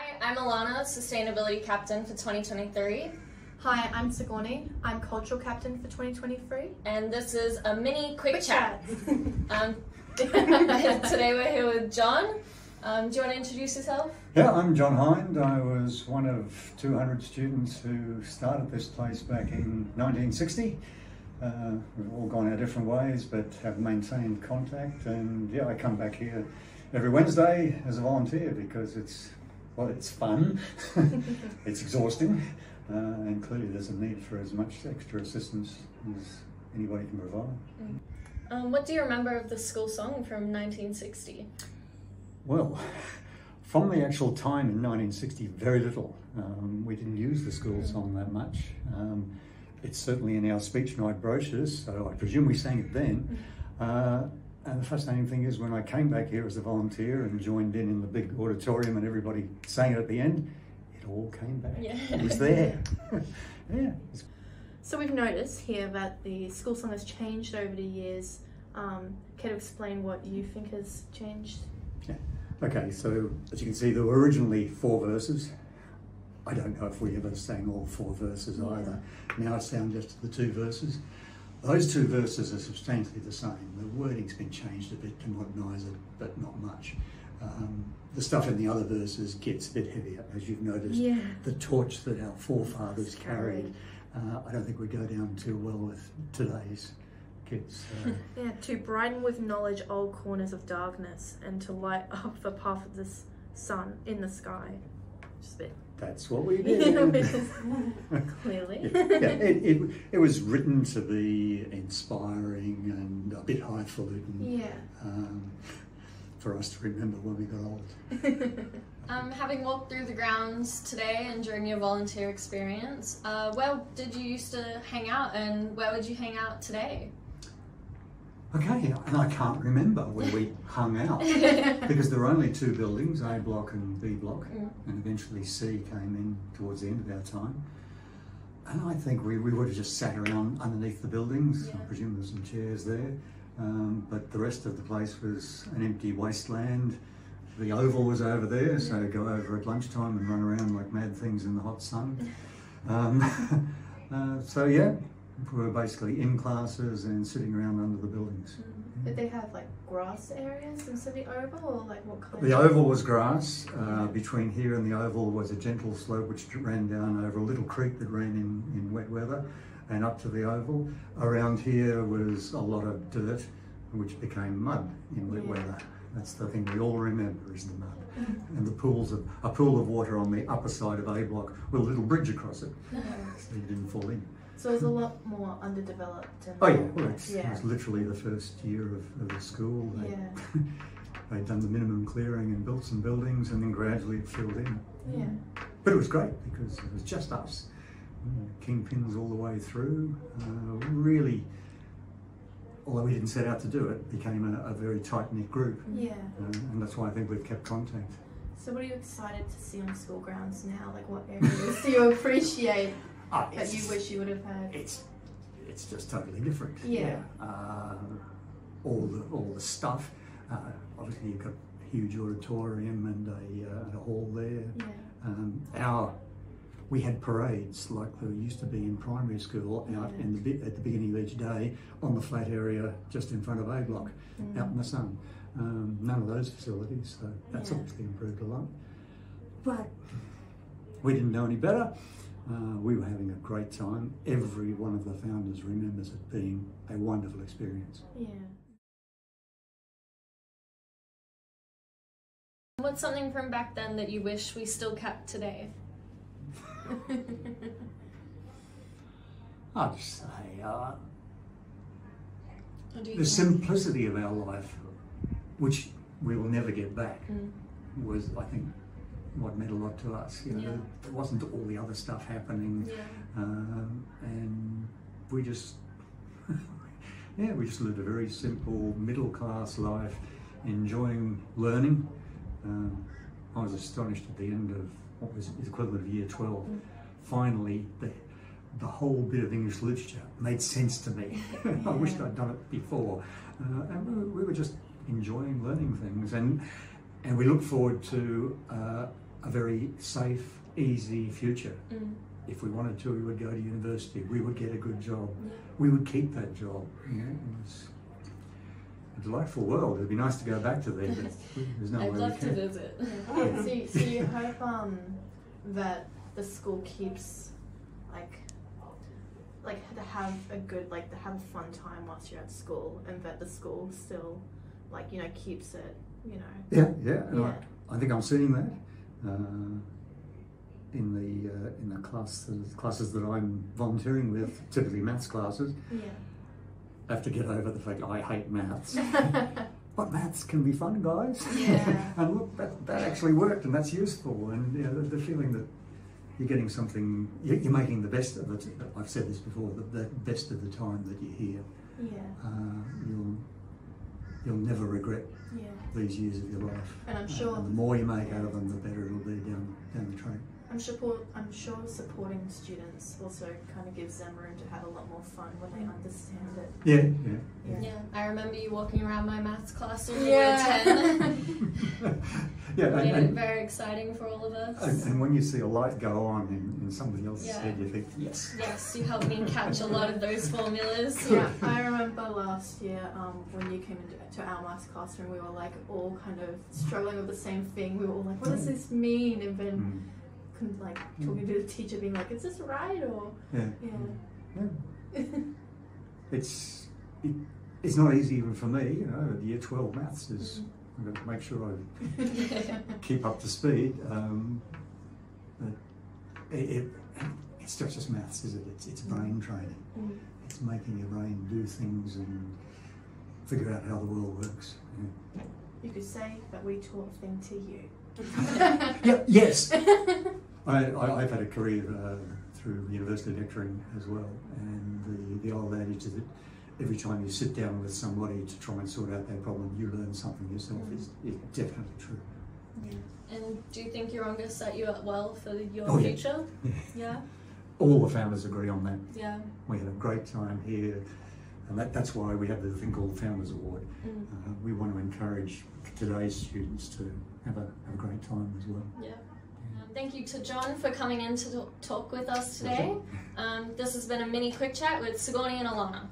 Hi, I'm Ellana, Sustainability Captain for 2023. Hi, I'm Sigourney. I'm Cultural Captain for 2023. And this is a mini quick chat. Today we're here with John. Do you want to introduce yourself? Yeah, I'm John Hynd. I was one of 200 students who started this place back in 1960. We've all gone our different ways, but have maintained contact. And yeah, I come back here every Wednesday as a volunteer because it's fun, it's exhausting, and clearly there's a need for as much extra assistance as anybody can provide. What do you remember of the school song from 1960? Well, from the actual time in 1960, very little. We didn't use the school song that much. It's certainly in our speech night brochures, so I presume we sang it then. And the fascinating thing is when I came back here as a volunteer and joined in the big auditorium and everybody sang it at the end, it all came back. Yeah. It was there. Yeah. So we've noticed here that the school song has changed over the years. Can you explain what you think has changed? Yeah. Okay, so as you can see, there were originally 4 verses. I don't know if we ever sang all 4 verses either. Now it's down just to the 2 verses. Those 2 verses are substantially the same. The wording's been changed a bit to modernise it, but not much. The stuff in the other verses gets a bit heavier, as you've noticed. Yeah. The torch that our forefathers carried, I don't think would go down too well with today's kids. Yeah, to brighten with knowledge all corners of darkness and to light up the path of the sun in the sky. Just a bit. That's what we did. Clearly. Yeah, it was written to be inspiring and a bit highfalutin. Yeah. For us to remember when we got old. Having walked through the grounds today and during your volunteer experience, where did you used to hang out and where would you hang out today? Okay, and I can't remember where we hung out because there were only 2 buildings, A block and B block, and eventually C came in towards the end of our time. And I think we would have just sat around underneath the buildings. I presume there's some chairs there, but the rest of the place was an empty wasteland. The oval was over there, so go over at lunchtime and run around like mad things in the hot sun. So yeah. We were basically in classes and sitting around under the buildings. Did they have like grass areas instead of the oval, or like what kind? The oval was grass. Between here and the oval was a gentle slope which ran down over a little creek that ran in wet weather and up to the oval. Around here was a lot of dirt which became mud in wet weather. That's the thing we all remember is the mud. And the a pool of water on the upper side of A block with a little bridge across it so you didn't fall in. So it's a lot more underdeveloped. And oh yeah, well, it was literally the first year of the school. They'd done the minimum clearing and built some buildings and then gradually it filled in. Yeah. But it was great because it was just us. Kingpins all the way through. Really, although we didn't set out to do it, became a very tight-knit group. Yeah. And that's why I think we've kept contact. So what are you excited to see on school grounds now? Like what areas do you appreciate? That you wish you would have had. It's just totally different. Yeah. All the stuff. Obviously, you've got a huge auditorium and a hall there. Yeah. We had parades like there used to be in primary school out at the beginning of each day on the flat area just in front of A block, out in the sun. None of those facilities, so that's obviously improved a lot. But we didn't know any better. We were having a great time. Every one of the founders remembers it being a wonderful experience. Yeah. What's something from back then that you wish we still kept today? I'd just say the simplicity of our life, which we will never get back, was, I think, what meant a lot to us. You know, there wasn't all the other stuff happening, and we just, we just lived a very simple middle-class life, enjoying learning. I was astonished at the end of what was the equivalent of year 12. Finally, the whole bit of English literature made sense to me. I wished I'd done it before, and we were just enjoying learning things, and we look forward to a very safe, easy future. If we wanted to, we would go to university. We would get a good job. We would keep that job. You know, it was a delightful world. It'd be nice to go back to there, but there's no way I'd we love to can. visit. So you hope that the school keeps like to have a good to have a fun time whilst you're at school, and that the school still keeps it, Yeah. And Yeah. I think I'm seeing that in the classes that I'm volunteering with, typically maths classes. I have to get over the fact I hate maths. But maths can be fun, guys. Yeah. And look, that actually worked, and that's useful. And the feeling that you're getting something, you're making the best of it. I've said this before, the best of the time that you're here. You'll never regret these years of your life. And I'm sure and the more you make out of them, the better it'll be down the track. I'm sure supporting students also kind of gives them room to have a lot more fun when they understand it. Yeah, I remember you walking around my maths class in Yeah. year 10. Made it and, very exciting for all of us. and when you see a light go on in somebody else's head, you think, yes. Yes, you helped me catch a lot of those formulas. Yeah, I remember last year when you came into our maths classroom, we were all kind of struggling with the same thing. We were all like, what does this mean? And then talking to the teacher, being like, is this right? Or It's not easy even for me. Year 12 maths is. I've got to make sure I keep up to speed. It's just maths, is it? It's brain training. It's making your brain do things and figure out how the world works. You could say that we taught a thing to you. Yes. I've had a career through university lecturing as well, and the old adage is that every time you sit down with somebody to try and sort out their problem, you learn something yourself is definitely true. And do you think Yeronga set you up well for your future? Yeah. All the founders agree on that. Yeah. We had a great time here, and that's why we have the thing called the Founders Award. We want to encourage today's students to have a great time as well. Yeah. Thank you to John for coming in to talk with us today. This has been a mini quick chat with Sigourney and Ellana.